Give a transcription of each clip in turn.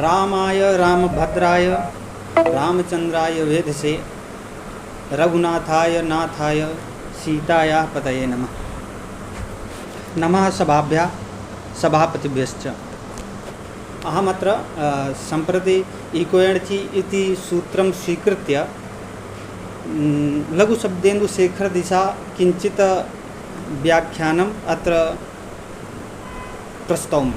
रामाय रामभद्राय रामचंद्राय वेधसे रघुनाथाय नाथाय सीतायाः पतये नमः। नमः सभाभ्यः सभापतिभ्यश्च। अहमत्र सम्प्रति इकोयणचि इति सूत्रं स्वीकृत्य लघुशब्देन्दुशेखरदिशा किञ्चित् व्याख्यानम् अत्र प्रस्तौमि।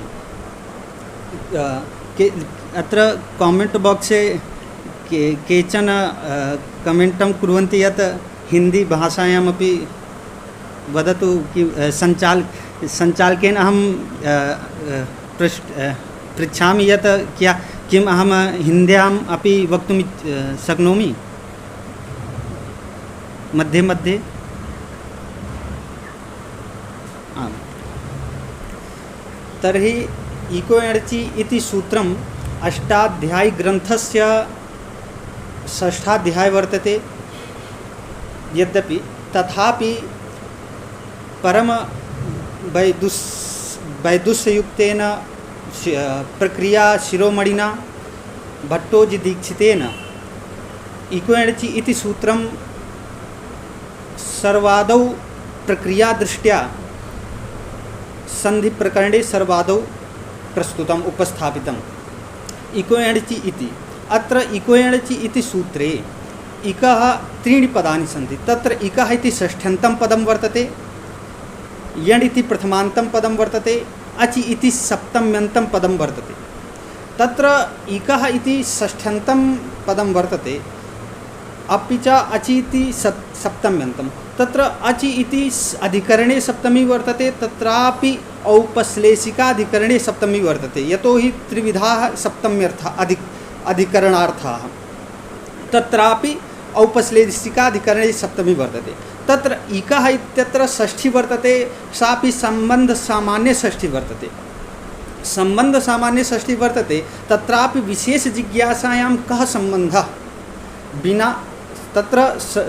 अत्र कामेण्ट् बाक्से केचन कमेण्टं कुर्वन्ति यत् हिंदी भाषायामपि वदतु कि संचालकेन अहं पृच्छामि यत् किम् अहं हिन्द्याम् अपि वक्तुं शक्नोमि मध्ये मध्ये। आम्, तर्हि इकोयणचि इति सूत्रम् अष्टाध्यायीग्रन्थस्य षष्ठाध्यायः वर्तते। यद्यपि तथापि परम वैदुष्ययुक्तेन प्रक्रिया शिरोमणिना भट्टोजीदीक्षितेन इकोयणचि इति सूत्रं सर्वादौ प्रक्रियादृष्ट्या संधिप्रकरणे सर्वादौ प्रस्तुतम् उपस्थापितम्। इकोयणचि इति अत्र इकोयणचि इति सूत्रे इकः त्रीणि पदानि सन्ति। तत्र इकः इति षष्ठ्यन्तं पदं वर्तते, यण् इति प्रथमान्तं पदं वर्तते, अचि इति सप्तम्यन्तं पदं वर्तते। तत्र इकः इति षष्ठ्यन्तं पदं वर्तते, अपि च अचि इति सप्तम्यन्तं। तत्र अचि इति अधिकरणे सप्तमी वर्तते, तत्रापि औपश्लेषिकाधिकरणे सप्तमी वर्तते। यतोहि त्रिविधाः सप्तम्यर्थाः अधिकरणार्थाः, तत्रापि औपश्लेषिकाधिकरणे सप्तमी वर्तते। तत्र इकः इत्यत्र षष्ठी वर्तते, सापि सम्बन्धसामान्यषष्ठी वर्तते। सम्बन्धसामान्यषष्ठी वर्तते, तत्रापि विशेषजिज्ञासायां कः सम्बन्धः विना तत्र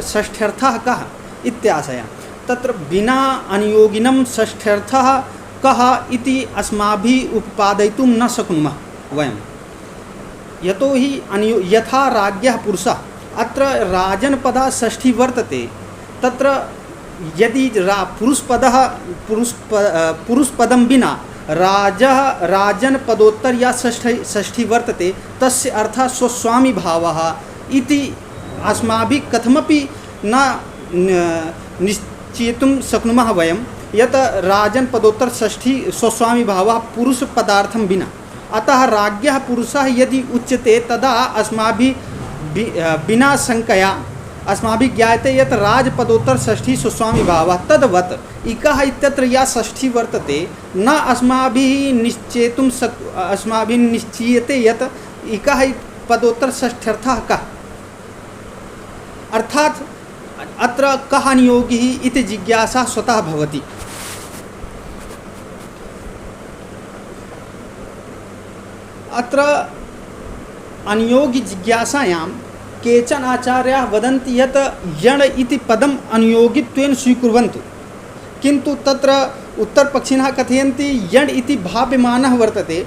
षष्ठ्यर्थः कः इत्याशयः। तत्र विना अनियोगिनं षष्ठ्यर्थः कः इति अस्माभिः उपपादयितुं न शक्नुमः वयं। यतोहि यथा राज्ञः पुरुषः, अत्र राजनपदा षष्ठी वर्तते। तत्र यदि पुरुषपदं विना राजः राजनपदोत्तर या षष्ठी वर्तते, तस्य अर्थः स्वस्वामी भावः इति अस्माभिः कथमपि न निश्चेतुं शक्नुमः वयं यत् राजनपदोत्तर षष्ठी स्वस्वामी भावः पुरुषपदार्थं विना। अतः राज्ञः पुरुषः यदि उच्यते तदा अस्माभिः बिना शङ्कया अस्माभिः ज्ञायते यत् राजपदोत्तर षष्ठी स्वस्वामी भावः। तद्वत् इकः इत्यत्र या षष्ठी वर्तते, न अस्माभिः निश्चीयते यत् इकः पदोत्तर षष्ठ्यर्थः कः, अर्थात् अत्र कः नियोगी इति जिज्ञासा स्वतः भवति। अत्र अनियोगी जिज्ञासायां केचन आचार्याः वदन्ति यत् यण् इति पदम् अनियोगित्वेन स्वीकुर्वन्तु, किन्तु तत्र उत्तरपक्षिणः कथयन्ति यण् इति भाव्यमानः वर्तते।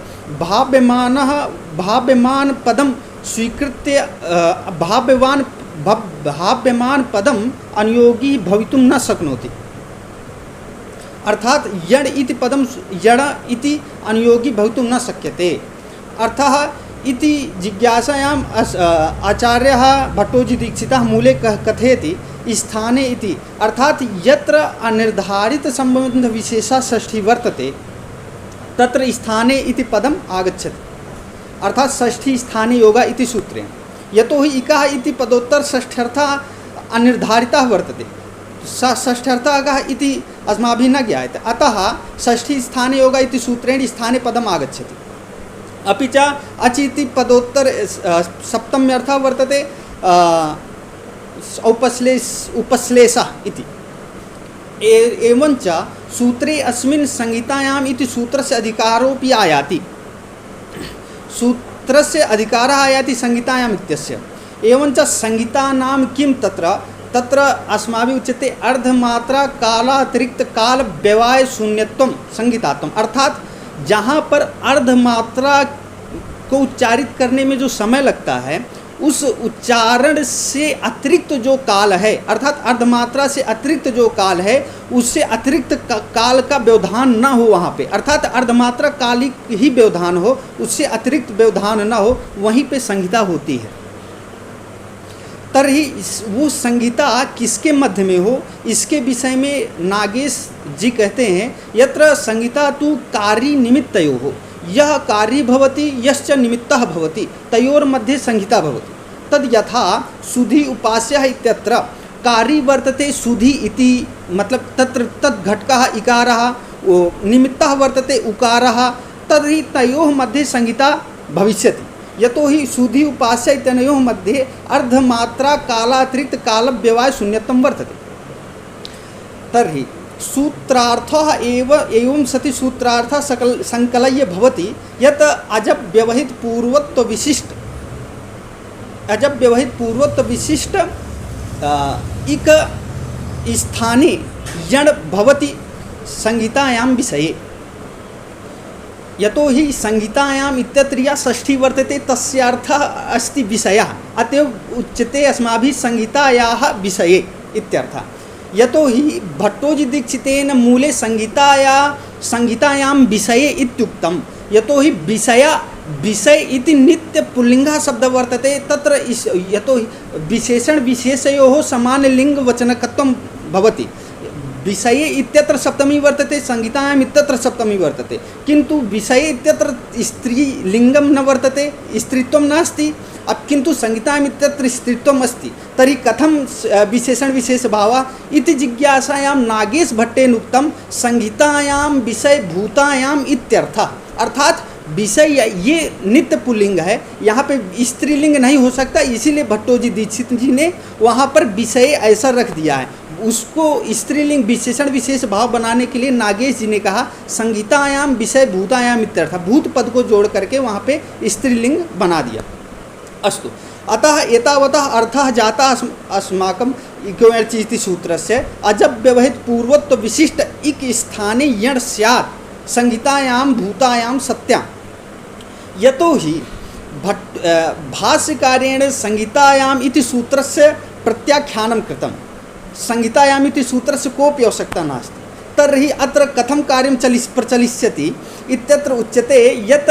भाव्यमान पदं स्वीकृत्य भाव्यमान पदम् अनियोगी भवितुं न शक्नोति। अर्थात् यण् इति पदं यण इति अनियोगी भवितुं न शक्यते। अर्थः इति जिज्ञासायाम् आचार्यः भट्टोजीदीक्षितः मूले कथयति स्थाने इति, अर्थात् यत्र अनिर्धारितसम्बन्धविशेषा षष्ठी वर्तते तत्र स्थाने इति पदम् आगच्छति। अर्थात् षष्ठी स्थाने योगा इति सूत्रेण। यतोहि इकः इति पदोत्तर षष्ठ्यर्थः अनिर्धारितः वर्तते, षष्ठ्यर्थः कः इति अस्माभिः न ज्ञायते। अतः षष्ठी स्थाने योगा इति सूत्रेण स्थाने पदम् आगच्छति। अपि च अचि इति पदोत्तर सप्तम्यर्थः वर्तते उपश्लेषः इति। एवञ्च सूत्रे अस्मिन् संहितायाम् इति सूत्रस्य अधिकारोऽपि आयाति। सूत्रस्य अधिकारः आयाति संहितायाम् इत्यस्य। एवञ्च संहितानां किं तत्र अस्माभिः उच्यते अर्धमात्रा कालातिरिक्त काल व्यवय शून्यत्वं संहितात्वम्। अर्थात जहाँ पर अर्धमात्रा को उच्चारित करने में जो समय लगता है, उस उच्चारण से अतिरिक्त जो काल है, अर्थात अर्धमात्रा से अतिरिक्त जो काल है, उससे अतिरिक्त काल का व्यवधान ना हो वहाँ पे, अर्थात अर्धमात्रा कालिक ही व्यवधान हो, उससे अतिरिक्त व्यवधान ना हो, वहीं पे संहिता होती है। तभी वो संहिता किसके मध्य में हो, इसके विषय में नागेश जी कहते हैं, यत्र संहिता तु कार्य निमित्तयोः, यह कार्य भवति यश्च निमित्तः भवति, तयोर मध्ये संहिता भवति। तद यथा सुधि उपास्यः इत्यत्र कार्य वर्तते सुधि इति, मतलब तत्र तद घटकः इकारः, निमित्तः वर्तते उकारः, तर्हि तयोः मध्ये संहिता भविष्यति। यतो हि सुधि उपास्य इत्यनयोः मध्ये अर्धमात्रा कालातिरिक्त कालव्यवहार शून्यत्वं वर्तते। तर्हि सूत्रार्थः एवं सति सूत्रार्थः संकलय्य भवति यत् अजब व्यवहित पूर्वत्व विशिष्ट इक स्थाने यण भवति संहितायां विषये। यतो हि संहितायाम् इत्यत्र या षष्ठी वर्तते तस्यार्थः अस्ति विषयः, अतएव उच्यते अस्माभिः संहितायाः विषये इत्यर्थः। यतो हि भट्टोजी दीक्षितेन मूले संहितायां विषये इत्युक्तम्। यतो हि विषय इति नित्य पुल्लिंगः शब्द वर्तते, तत्र यतो हि विशेषण विशेषयोः समानलिंग वचनकत्वं भवति। विषये इत्यत्र सप्तमी वर्तते, संहितायाम् इत्यत्र सप्तमी वर्तते, किंतु विषये इत्यत्र स्त्रीलिंगं न वर्तते, स्त्रीत्वं नास्ति। अब किंतु संहितायाम् इत्यत्र स्त्रीत्वम् अस्ति, तर्हि कथं विशेषण विशेषभावः इति जिज्ञासायां नागेश भट्टेन उक्तं संहितायां विषयभूतायाम् इत्यर्थः। अर्थात विषय ये नित्य पुल्लिंग है, यहाँ पे स्त्रीलिंग नहीं हो सकता, इसीलिए भट्टोजी दीक्षित जी ने वहाँ पर विषय ऐसा रख दिया है। उसको स्त्रीलिंग विशेषण विशेष भाव बनाने के लिए नागेश जी ने कहा संहितायाम विषय भूतायाम इत्यर्थ, भूत पद को जोड़ करके वहाँ पे स्त्रीलिंग बना दिया। अस्तु, अतः एतावतः अर्थः जातः अस्माकं इक्वैर्चिति सूत्रस्य अजब व्यवहित पूर्वत्व विशिष्ट इक स्थाने यण स्यात् संहितायां भूतायां सत्यां। यतो हि भाष्यकारेण संहितायाम् इति सूत्रस्य प्रत्याख्यानं कृतं। संहितायाम् इति सूत्रस्य कोऽपि आवश्यकता नास्ति। तर्हि अत्र कथं कार्यं प्रचलिष्यति इत्यत्र उच्यते यत्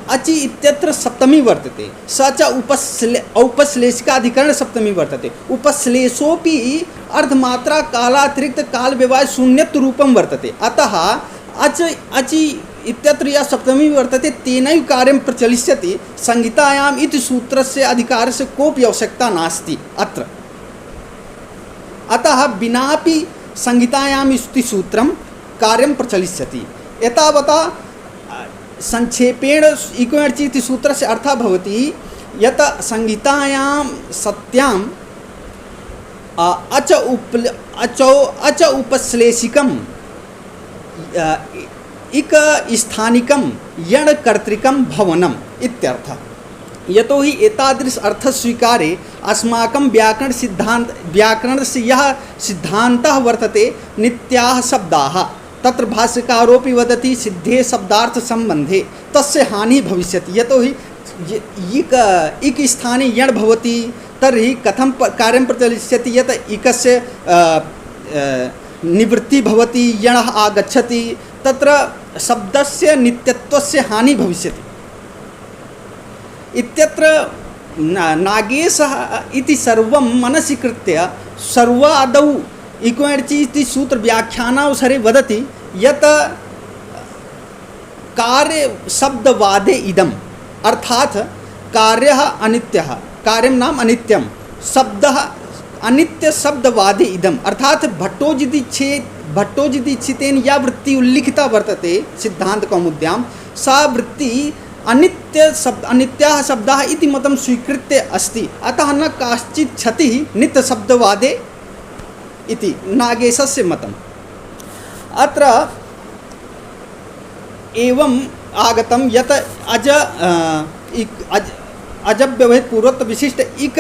अचि इत्यत्र सप्तमी वर्तते, स च औपश्लेषिकाधिकरण सप्तमी वर्तते। उपश्लेषोपि अर्धमात्रा कालातिरिक्त काल व्यवहार शून्यत्व रूपं वर्तते। अतः अचि इत्यत्र या सप्तमी वर्तते तेनैव कार्यं प्रचलिष्यति। संहितायाम् इति सूत्रस्य अधिकारस्य कोऽपि आवश्यकता नास्ति अत्र। अतः विनापि संहितायाम् इति सूत्रं कार्यं प्रचलिष्यति। एतावता संक्षेपेण इक्वैर्चि इति सूत्रस्य अर्थः भवति यत् संहितायां सत्यां अच उपश्लेषिकं इक स्थानिकं यण कर्तृकं भवनम् इत्यर्थः। यतो हि एतादृश अर्थ स्वीकारे अस्माकं व्याकरणस्य यः सिद्धान्तः वर्तते नित्याः शब्दाः, तत्र भाष्यकारोऽपि वदति सिद्धे शब्दार्थ संबंधे तस्य हानि भविष्यति। यतो हि इक स्थाने यण भवति, तर्हि कथं कार्यं प्रचलिष्यति यत् इकस्य निवृत्ति भवति, यणः आगच्छति, तत्र शब्दस्य नित्यत्वस्य हानि भविष्यति इत्यत्र नागेशः इति सर्वं मनसि कृत्य सर्वादौ इक्वैर्चि इति सूत्र व्याख्यानावसरे वदति यत् कार्य शब्दवादे इदम्, अर्थात कार्यः अनित्यः, कार्यं नाम अनित्यं, शब्दः अनित्य शब्दवादे इदम्, अर्थात भट्टोजी दीक्षितेन या वृत्ति उल्लिखिता वर्तते सिद्धांत कौमुद्यां, सा वृत्ति अनित्याः शब्दाः इति मतं स्वीकृत्य अस्ति। अतः न काश्चित् क्षतिः नित्य शब्दवादे इति नागेशस्य मतम्। अत्र एवं आगतं यत् अजब व्यवहित पूर्वत्व विशिष्ट इक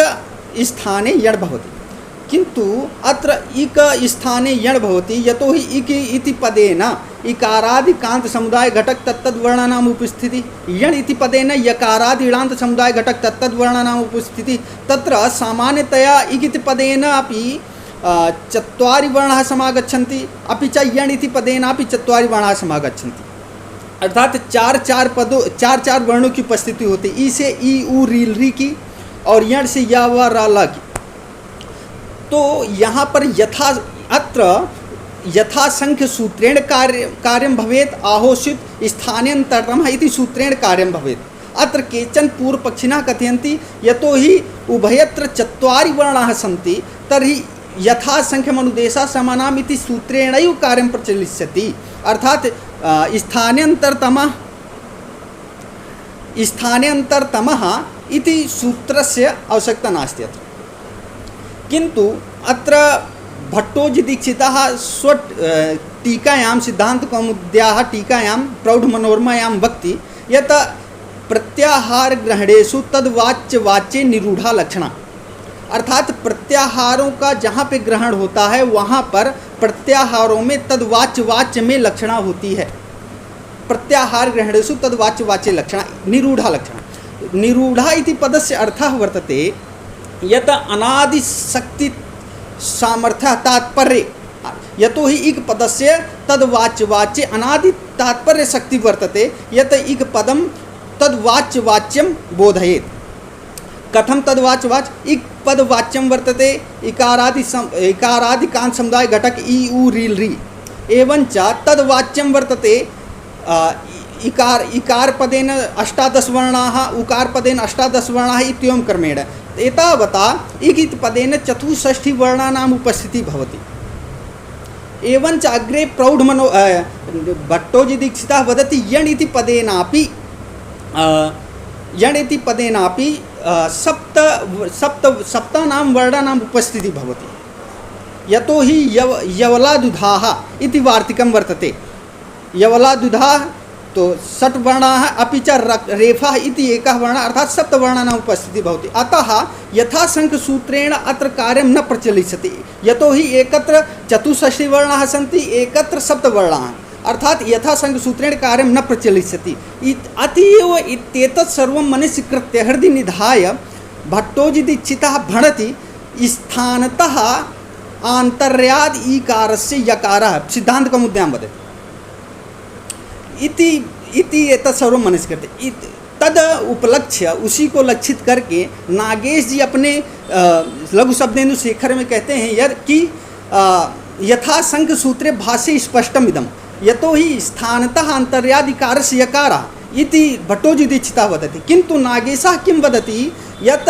स्थाने यण भवति। किंतु अत्र इक स्थाने यण भवति यतोहि इक इति पदेन इकारादि कांत समुदाय घटक तत्तद् वर्णानाम उपस्थिति यण इति पदेन यकारादि इणांत समुदाय घटक तत्तद् वर्णानाम उपस्थिति तत्र सामान्यतया इक इति पदेन अपि चत्वारि वर्णाः समागच्छन्ति अपि च यण इति पदेन अपि चत्वारि वर्णाः समागच्छन्ति अर्थात चार चार वर्णों की उपस्थिति होती है। ई से ई उ रील री की और यण से या व रा ला की। तो यहाँ पर यथा संख्य सूत्रेण कार्यं भवेत् आहोषित स्थानेन्तरतमः इति सूत्रेण कार्यं भवेत्। अत्र केचन पूर्वपक्षिणः कथयन्ति यतोहि उभयत्र चत्वारि वर्णाः सन्ति तर्हि यथा संख्यमनुदेशः समानाम् इति सूत्रेणैव कार्यं प्रचलिष्यति। अर्थात स्थानेन्तरतमः इति सूत्रस्य आवश्यकता नास्ति अत्र। किंतु अत्र भट्टोजीदीक्षितः टीकायां सिद्धान्तकौमुद्याः टीकायां प्रौढमनोरमायां वक्ति यत् प्रत्याहारग्रहणेषु तद्वाच्यवाच्ये निरूढ़ा लक्षणा। अर्थात प्रत्याहारों का जहाँ पे ग्रहण होता है वहाँ पर प्रत्याहारों में तद्वाच्य में लक्षणा होती है। प्रत्याहार ग्रहणेषु तद्वाच्य लक्षणा निरूढ़ा लक्षणा। निरूढ़ा इति पदस्य अर्थः वर्तते यत अनादि शक्ति सामर्थ्य तात्पर्य यतो ही इक पदस्य तद्वाच्य अनादि तात्पर्य शक्ति वर्तते यत इक पदम तद्वाच्यम बोधयेत्। कथम तद्वाच्य इक पद वाच्यम वर्तते इकारादि कांत समुदाय घटक ई उ रील री एवं च तद्वाच्यम वर्तते इकार पदेन अष्टादश वर्णाः उकार पदेन अष्टादश वर्णाः इत्येवं क्रमेण एतावता इक पदेन चतुष्षष्टि वर्णानाम् उपस्थितिः भवति। एवं च अग्रे प्रौढमनो भट्टोजीदीक्षितः वदति यण इति पदेनापि सप्तानां वर्णानाम् उपस्थितिः भवति। यतो हि यवलादुधाः इति वार्तिकं वर्तते। यवलादुधाः तो षट् वर्णाः अपि च रेफाः इति एकः वर्णः अर्थात् सप्तवर्णानाम् उपस्थितिः भवति। अतः यथासङ्ख्यसूत्रेण अत्र कार्यं न प्रचलिष्यति यतो हि एकत्र चतुष्षष्टिः वर्णाः सन्ति एकत्र सप्तवर्णाः अर्थात यथासङ्ख्यसूत्रेण कार्यं न प्रचलिष्यति। अतीव इत्येतत् सर्वं मनसि कृत्य हृदि निधाय भट्टोजीदीक्षितः भणति स्थानतः आन्तर्याद् ईकारस्य यकारः सिद्धान्तकौमुद्यां वदति इति एतत् सर्वं मनसि कृत्य तद उपलक्ष्य उसी को लक्षित करके नागेश जी अपने लघु शब्देन्दु शेखर में कहते हैं कि यथासंख्य सूत्रे भाष्ये स्पष्टम इदम यतो हि स्थानतः आन्तर्यादिकारस्य यकारः इति भट्टोजीदीक्षितः वदति। किन्तु नागेशः किं वदति यत्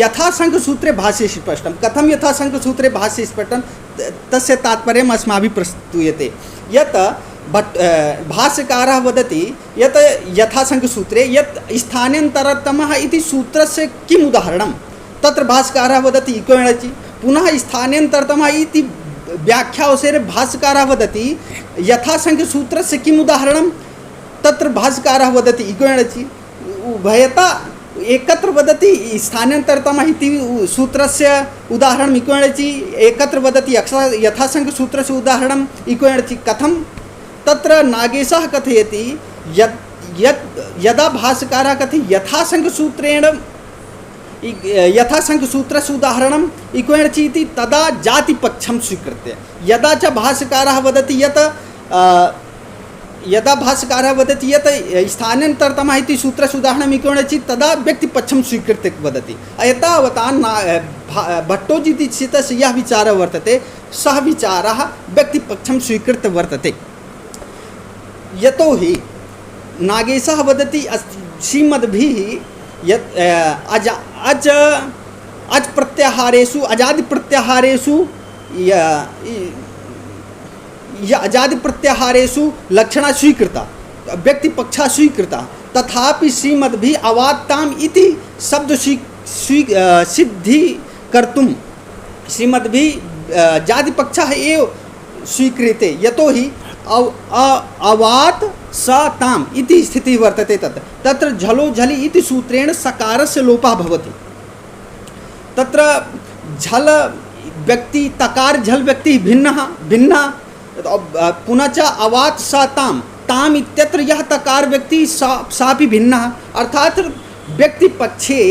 यथासङ्ख्यसूत्रे भाष्ये स्पष्टं। कथं यथासङ्ख्यसूत्रे भाष्ये स्पष्टं तस्य तात्पर्यम् अस्माभिः प्रस्तूयते यत् भाष्यकारः वदति यत् यथासङ्ख्यसूत्रे यत् स्थानान्तरतमः इति सूत्रस्य किम् उदाहरणं तत्र भाष्यकारः वदति इकोणचि। पुनः स्थानान्तरतमः इति व्याख्यावसरे भाष्यकारः वदति यथासङ्ख्यसूत्रस्य किम् उदाहरणं तत्र भाष्यकारः वदति इकोणचि। उभयता एकत्र वदति स्थानान्तरतमः इति सूत्रस्य उदाहरणम् इकोणचि एकत्र वदति यथासङ्ख्यसूत्रस्य उदाहरणम् इकोणचि। कथं तत्र नागेशः कथयति यदा भाष्यकारः कथयति यथासङ्ख्यसूत्रेण यथासङ्ख्यसूत्रस्य उदाहरणम् इक्वेणचि इति तदा जातिपक्षं स्वीकृत्य यदा च भाष्यकारः वदति यत् स्थानान्तरतमः इति सूत्रस्य उदाहरणम् इक्वेणचि तदा व्यक्तिपक्षं स्वीकृत्य वदति। एतावता भट्टोजीदीक्षितस्य यः विचारः वर्तते सः विचारः व्यक्तिपक्षं स्वीकृत्य वर्तते। यतो हि नागेशः वदति श्रीमद्भिः यत् अज प्रत्याहारेषु अजादि प्रत्याहारेषु अजादि प्रत्याहारेषु लक्षणा स्वीकृता व्यक्तिपक्षः स्वीकृता तथापि श्रीमद्भिः अवात्ताम् इति शब्द सिद्धि कर्तुं श्रीमद्भिः जातिपक्षः एव स्वीक्रियते। यतो हि अवात् स ताम इति स्थितिः वर्तते तत्र झलो झलि इति सूत्रेण सकारस्य लोपः भवति। तत्र झल व्यक्ति तकार झल व्यक्ति भिन्न भिन्न पुनः अवात स ताम ताम इत्यत्र यह तकार व्यक्ति सापि भिन्न, अर्थात व्यक्ति पक्षे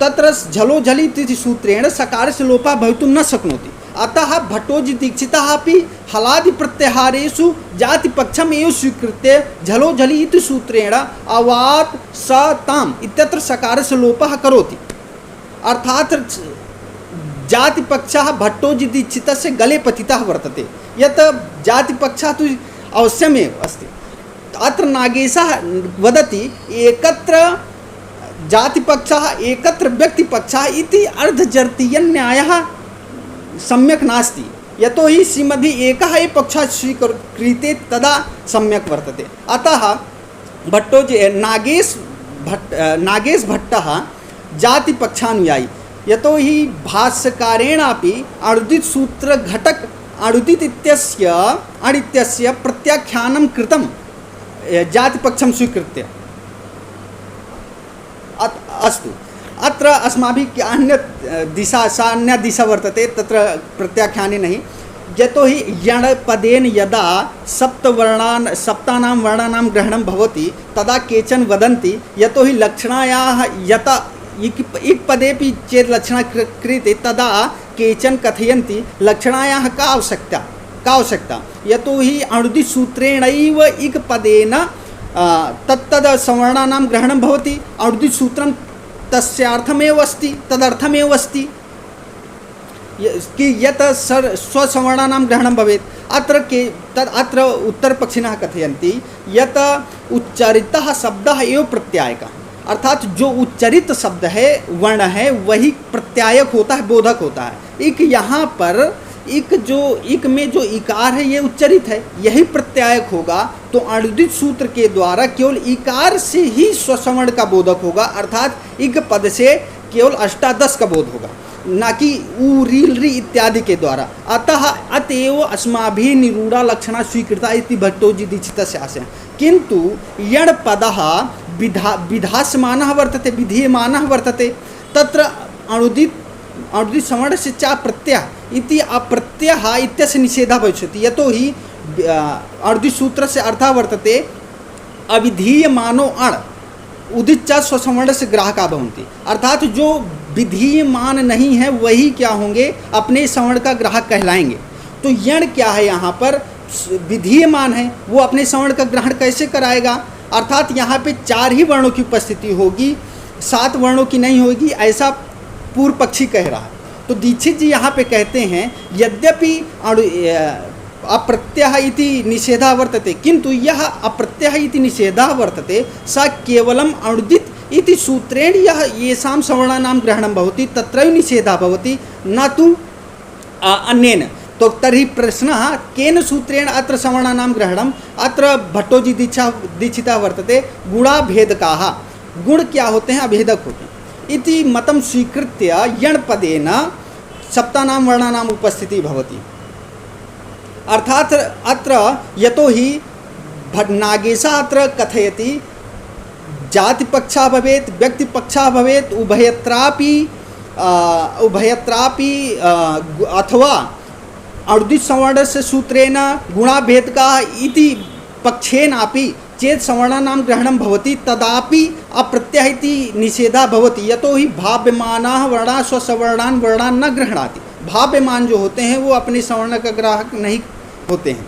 तत्र झलो झलिति सूत्रेण सकार से लोपा भवितुं न शक्नोति। अतः भट्टोजी दीक्षितः अपि हलादि प्रत्याहारेषु जाति पक्षम एव स्वीकृत्य झलो झलि इति सूत्रेण अवात स ताम इत्यत्र सकार से लोपः करोति। अर्थात जाति पक्षः भट्टोजी दीक्षितस्य गले पतितः वर्तते, यत् जाति पक्षः तु अवश्यमेव अस्ति। अत्र नागेशः वदति एकत्र जातिपक्षः एकत्र व्यक्तिपक्षः इति अर्धजर्तीयन्यायः सम्यक् नास्ति, यतोहि श्रीमद्भि एकः एव पक्षः स्वीक्रियते तदा सम्यक् वर्तते। अतः भट्टोजी नागेश भट्टः जातिपक्षानुयायी, यतोहि भाष्यकारेणापि अणुदित सूत्र घटक अणुदित इत्यस्य प्रत्याख्यानं कृतं जातिपक्षं स्वीकृत्य। अस्तु, अत्र अस्माभिः अन्य दिशा वर्तते, तत्र प्रत्याख्याने नहीं, यतोहि यणपदेन यदा सप्तानां वर्णानां ग्रहणं भवति तदा केचन वदन्ति यतोहि लक्षणायाः यत इक् पदेपि चेत् लक्षणा क्रियते तदा केचन कथयन्ति लक्षणायाः का आवश्यकता, यतोहि अणुदित सूत्रेणैव इक् पदेन तत्तद सवर्णानां ग्रहणं भवति, अणुदित सूत्रं तस्यार्थमेव अस्ति, तदर्थमेव अस्ति कि यत् स्वसवर्णानां ग्रहणं भवेत्। अत्र उत्तरपक्षिणः कथयन्ति यत् उच्चारितः शब्दः एव प्रत्यायकः, अर्थात जो उच्चरित शब्द है वर्ण है वही प्रत्यायक होता है, बोधक होता है। इक यहाँ पर इक में जो इकार है ये उच्चरित है, यही प्रत्यायक होगा, तो अणुदित सूत्र के द्वारा केवल इकार से ही स्वसवर्ण का बोधक होगा, अर्थात इक पद से केवल अष्टादश का बोध होगा, न कि उ रील री इत्यादि के द्वारा। अतएव अस्माभिः निरूढ़ा लक्षणा स्वीकृता इति भट्टोजी दीक्षितस्य आशयः। किंतु यण पदः विधास्यमानः वर्तते, विधीयमानः वर्तते, तत्र अणुदित सवर्ण से चा प्रत्यय इति अप्रत्ययः इत्यस्य निषेधः भविष्यति, यतोहि अणुदित सूत्र से अर्थः वर्तते अविधीयमानो अण उदित च स्वसवर्ण से ग्राहका भवन्ति, अर्थात जो विधीयमान नहीं है वही क्या होंगे, अपने सवर्ण का ग्राहक कहलाएंगे। तो यण क्या है, यहाँ पर विधीयमान है, वो अपने सवर्ण का ग्रहण कैसे कराएगा, अर्थात यहाँ पे 4 ही वर्णों की उपस्थिति होगी, 7 वर्णों की नहीं होगी, ऐसा पूर्व पक्षी कह रहा है। तो दीक्षित जी यहाँ पे कहते हैं यद्यपि अप्रत्ययः इति निषेधः वर्तते, किंतु यह अप्रत्ययः इति निषेधः वर्तते स केवलम अणुदित इति सूत्रेण यह येषां सवर्णानां ग्रहणं भवति तत्रैव निषेधः भवति, न तु अन्येन। तो तर्हि प्रश्नः केन सूत्रेण अत्र सवर्णानां ग्रहणम्, अत्र भट्टोजी दीक्षितः वर्तते गुणाभेदकाः, गुण क्या होते हैं, अभेदक होते हैं इति मतं स्वीकृत्य यणपदेन सप्तानां वर्णानाम् उपस्थितिः भवति। अर्थात अत्र यतोहि नागेशः अत्र कथयति जातिपक्षः भवेत् व्यक्तिपक्षः भवेत् उभयत्रापि अथवा अणुदित सवर्णस्य सूत्रेण गुणाभेदकाः इति पक्षेनापि चेत् सवर्णानां ग्रहणं भवति तदापि अप्रत्ययः इति निषेधः भवति, यतोहि भाव्यमानाः वर्णाः स्वसवर्णान् वर्णान् न गृह्णाति। भाव्यमान जो होते हैं वो अपने सवर्ण का ग्राहक नहीं होते हैं,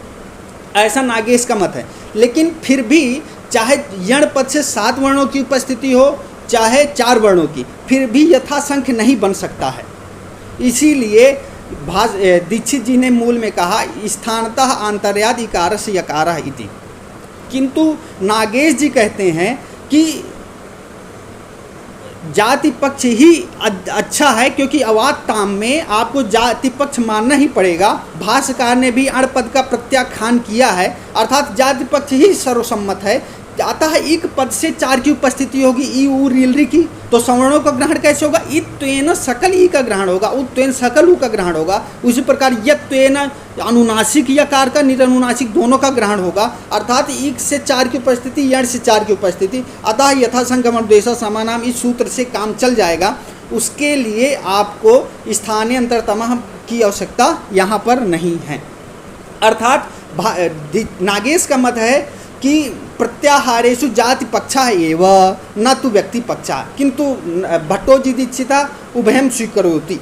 ऐसा नागेश का मत है। लेकिन फिर भी चाहे यण पद से 7 वर्णों की उपस्थिति हो चाहे 4 वर्णों की, फिर भी यथासंख्य नहीं बन सकता है। इसीलिए दीक्षित जी ने मूल में कहा स्थानतः आंतर्याद इकारस्य यकारः इति, किंतु नागेश जी कहते हैं कि जाति पक्ष ही अच्छा है, क्योंकि अवात ताम में आपको जाति पक्ष मानना ही पड़ेगा। भाष्यकार ने भी अण पद का प्रत्याख्यान किया है, अर्थात जाति पक्ष ही सर्वसम्मत है। अतः एक पद से 4 की उपस्थिति होगी, ई उ रील री की, तो सवर्णों का ग्रहण कैसे होगा, इत्वेन सकल ई का ग्रहण होगा, उत्वेन सकल उ का ग्रहण होगा। उसी प्रकार यत्वेन अनुनासिक यकार का निरनुनासिक दोनों का ग्रहण होगा, अर्थात एक से 4 की उपस्थिति, यण से 4 की उपस्थिति। अतः यथासंगम देश समानाम इस सूत्र से काम चल जाएगा। उसके लिए आपको स्थानीयंतरतमः की आवश्यकता यहाँ पर नहीं है। अर्थात नागेश का मत है कि प्रत्याहारेषु जाति पक्षा एव न तो व्यक्ति पक्षा, किंतु भट्टोजी दीक्षिता उभयं स्वीकरोति,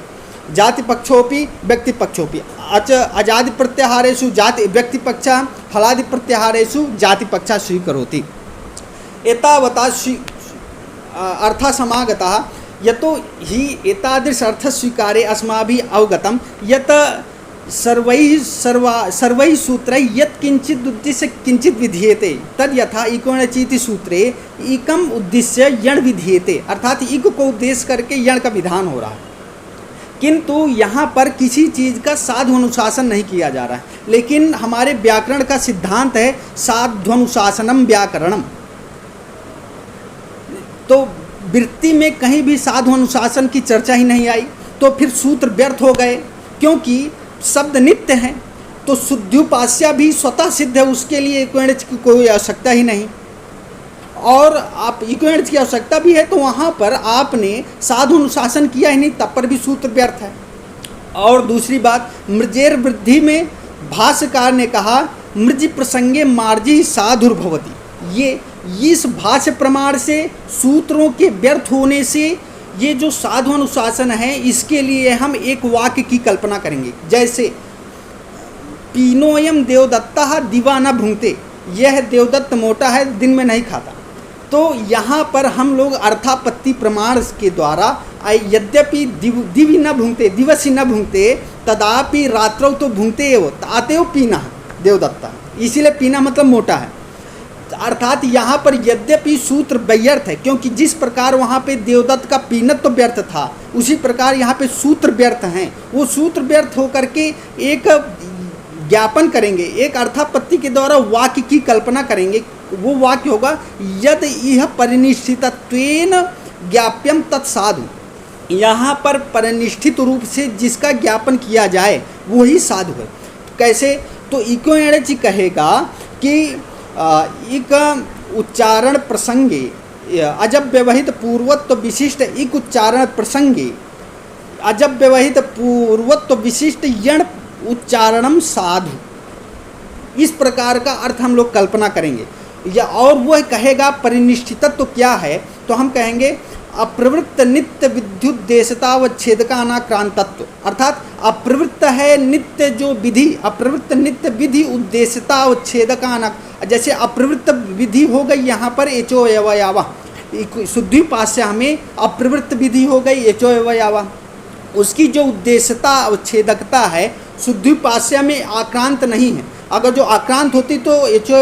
जाति पक्षोपि व्यक्ति पक्षोपि। अजादि प्रत्याहारेषु जाति व्यक्ति पक्षा, फलादि प्रत्याहारेषु जाति पक्षा स्वीकरोति। एतावता अर्थ समागतः यतो हि एतादृश अर्थ स्वीकारे अस्माभिः अवगतं यत् सर्वैः सूत्रैः यत् किंचित् उद्देश्य किंचित् विधीयते तद यथा इकोणचीति सूत्रे इकम उद्देश्य यण विधीयते, अर्थात इक को उद्देश्य करके यण का विधान हो रहा है, किंतु यहाँ पर किसी चीज़ का साधुअनुशासन नहीं किया जा रहा है। लेकिन हमारे व्याकरण का सिद्धांत है साध्वनुशासनम व्याकरणम, तो वृत्ति में कहीं भी साधु अनुशासन की चर्चा ही नहीं आई, तो फिर सूत्र व्यर्थ हो गए, क्योंकि शब्द नित्य हैं। तो शुद्ध्युपास्या भी स्वतः सिद्ध है, उसके लिए इक्वेणच की कोई आवश्यकता ही नहीं, और आप इक्वेणच की आवश्यकता भी है तो वहाँ पर आपने साधु अनुशासन किया ही नहीं, तब पर भी सूत्र व्यर्थ है। और दूसरी बात, मृजेर वृद्धि में भाष्यकार ने कहा मृज प्रसंगे मार्जी साधुर्भवती, ये इस भाष्य प्रमाण से सूत्रों के व्यर्थ होने से ये जो साधु अनुशासन है इसके लिए हम एक वाक्य की कल्पना करेंगे, जैसे पीनोयम देवदत्ता दिवा न भूंगते, यह देवदत्त मोटा है दिन में नहीं खाता। तो यहाँ पर हम लोग अर्थापत्ति प्रमाण के द्वारा यद्यपि दिवि न भूंगते दिवसी न भूंगते तदापि रात्रौ तो भूंगते एव तातेव पीना देवदत्ता, इसीलिए पीना मतलब मोटा है। अर्थात यहाँ पर यद्यपि सूत्र व्यर्थ है, क्योंकि जिस प्रकार वहाँ पे देवदत्त का पीनत तो व्यर्थ था, उसी प्रकार यहाँ पे सूत्र व्यर्थ हैं। वो सूत्र व्यर्थ होकर के एक ज्ञापन करेंगे, एक अर्थापत्ति के द्वारा वाक्य की कल्पना करेंगे। वो वाक्य होगा यद इह परिनिष्ठितत्वेन ज्ञाप्यम तत्साधु, यहाँ पर परिनिष्ठित रूप से जिसका ज्ञापन किया जाए वही साधु है। कैसे? तो इकोएणचि कहेगा कि इक उच्चारण प्रसंगे अजब व्यवहित पूर्वत्व विशिष्ट इक उच्चारण प्रसंगे अजब व्यवहित पूर्वत्व विशिष्ट यण उच्चारणम साधु, इस प्रकार का अर्थ हम लोग कल्पना करेंगे। या और वह कहेगा परिनिष्ठितत्व तो क्या है, तो हम कहेंगे अप्रवृत्त नित्य विद्युद्देशतावच्छेदका अनाक्रांतत्व, अर्थात अप्रवृत्त है नित्य जो विधि, अप्रवृत्त नित्य विधि उद्देश्यतावच्छेदका अना, जैसे अप्रवृत्त विधि हो गई यहाँ पर एचो एवयावा, शुद्धिपास्या में अप्रवृत्त विधि हो गई एचो एवयावा, उसकी जो उद्देश्यता अवच्छेदकता है शुद्धिपास्या में आक्रांत नहीं है। अगर जो आक्रांत होती तो एचो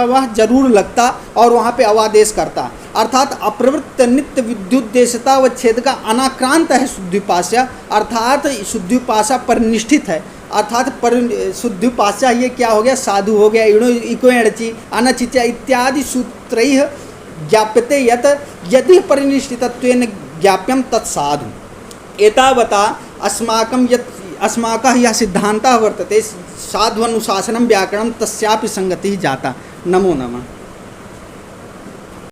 वह जरूर लगता और वहाँ पे अवादेश करता, अर्थात अप्रवृत्त नित्य विद्युद्देशता व छेद का अनाक्रांत है शुद्धिपास्या, अर्थात शुद्धिपास्या परिनिष्ठित है, अर्थात पर शुद्धिपास्या ये क्या हो गया, साधु हो गया। इणो इको एणचि अनचित्या इत्यादि सूत्रैः ज्ञाप्यते यत् यदि परिनिष्ठितत्वेन ज्ञाप्यम तत्साधु। एतावता अस्माकं यत् अस्माकः यः सिद्धान्तः वर्तते साध्वनुशासनं व्याकरणं तस्यापि संगतिः जाता। नमो नमः।